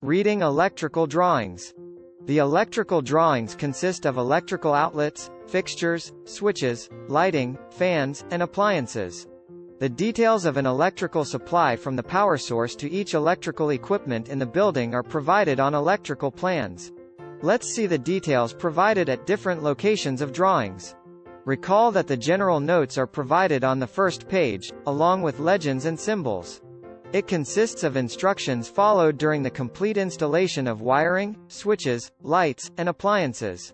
Reading electrical drawings. The electrical drawings consist of electrical outlets, fixtures, switches, lighting, fans, and appliances. The details of an electrical supply from the power source to each electrical equipment in the building are provided on electrical plans. Let's see the details provided at different locations of drawings. Recall that the general notes are provided on the first page, along with legends and symbols. It consists of instructions followed during the complete installation of wiring, switches, lights, and appliances.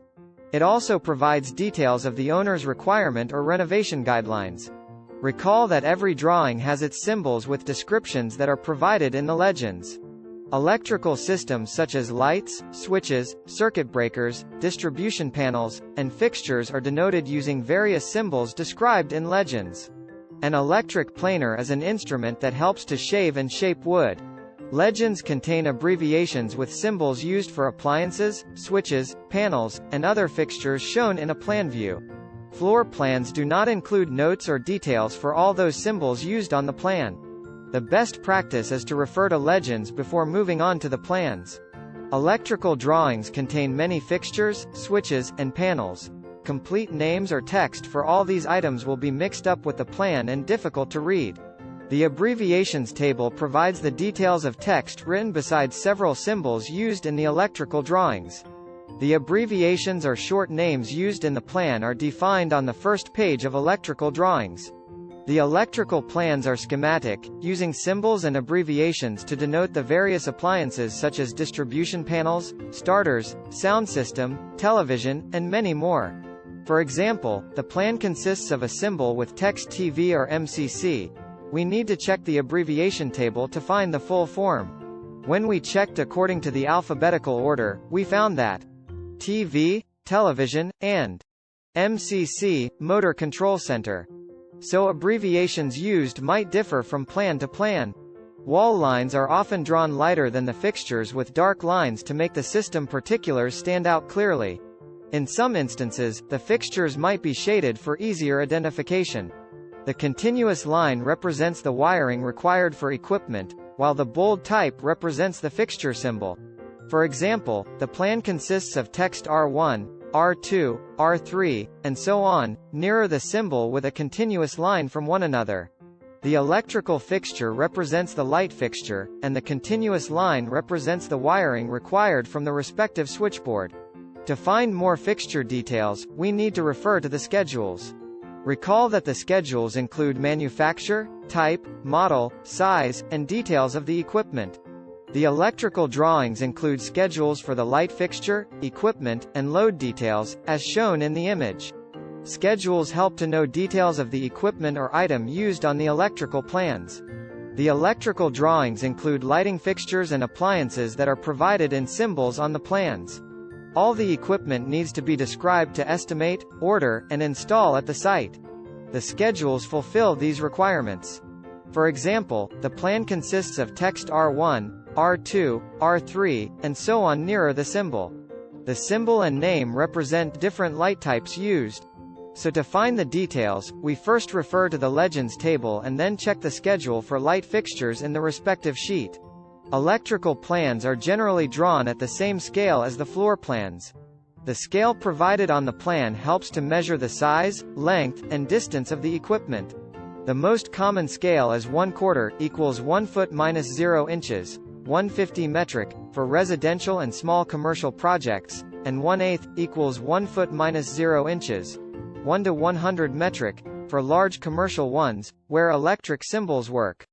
It also provides details of the owner's requirement or renovation guidelines. Recall that every drawing has its symbols with descriptions that are provided in the legends. Electrical systems such as lights, switches, circuit breakers, distribution panels, and fixtures are denoted using various symbols described in legends. An electric planer is an instrument that helps to shave and shape wood. Legends contain abbreviations with symbols used for appliances, switches, panels, and other fixtures shown in a plan view. Floor plans do not include notes or details for all those symbols used on the plan. The best practice is to refer to legends before moving on to the plans. Electrical drawings contain many fixtures, switches, and panels. Complete names or text for all these items will be mixed up with the plan and difficult to read. The abbreviations table provides the details of text written beside several symbols used in the electrical drawings. The abbreviations or short names used in the plan are defined on the first page of electrical drawings. The electrical plans are schematic, using symbols and abbreviations to denote the various appliances such as distribution panels, starters, sound system, television, and many more. For example, the plan consists of a symbol with text TV or MCC. We need to check the abbreviation table to find the full form. When we checked according to the alphabetical order, we found that TV, television, and MCC, motor control center. So abbreviations used might differ from plan to plan. Wall lines are often drawn lighter than the fixtures with dark lines to make the system particulars stand out clearly. In some instances, the fixtures might be shaded for easier identification. The continuous line represents the wiring required for equipment, while the bold type represents the fixture symbol. For example, the plan consists of text R1, R2, R3, and so on, nearer the symbol with a continuous line from one another. The electrical fixture represents the light fixture, and the continuous line represents the wiring required from the respective switchboard. To find more fixture details, we need to refer to the schedules. Recall that the schedules include manufacturer, type, model, size, and details of the equipment. The electrical drawings include schedules for the light fixture, equipment, and load details, as shown in the image. Schedules help to know details of the equipment or item used on the electrical plans. The electrical drawings include lighting fixtures and appliances that are provided in symbols on the plans. All the equipment needs to be described to estimate, order, and install at the site. The schedules fulfill these requirements. For example, the plan consists of text R1, R2, R3, and so on nearer the symbol. The symbol and name represent different light types used. So to find the details, we first refer to the legends table and then check the schedule for light fixtures in the respective sheet. Electrical plans are generally drawn at the same scale as the floor plans. The scale provided on the plan helps to measure the size, length, and distance of the equipment. The most common scale is 1/4 equals 1 foot minus 0 inches, 150 metric, for residential and small commercial projects, and 1/8 equals 1 foot minus 0 inches, 1 to 100 metric, for large commercial ones, where electric symbols work.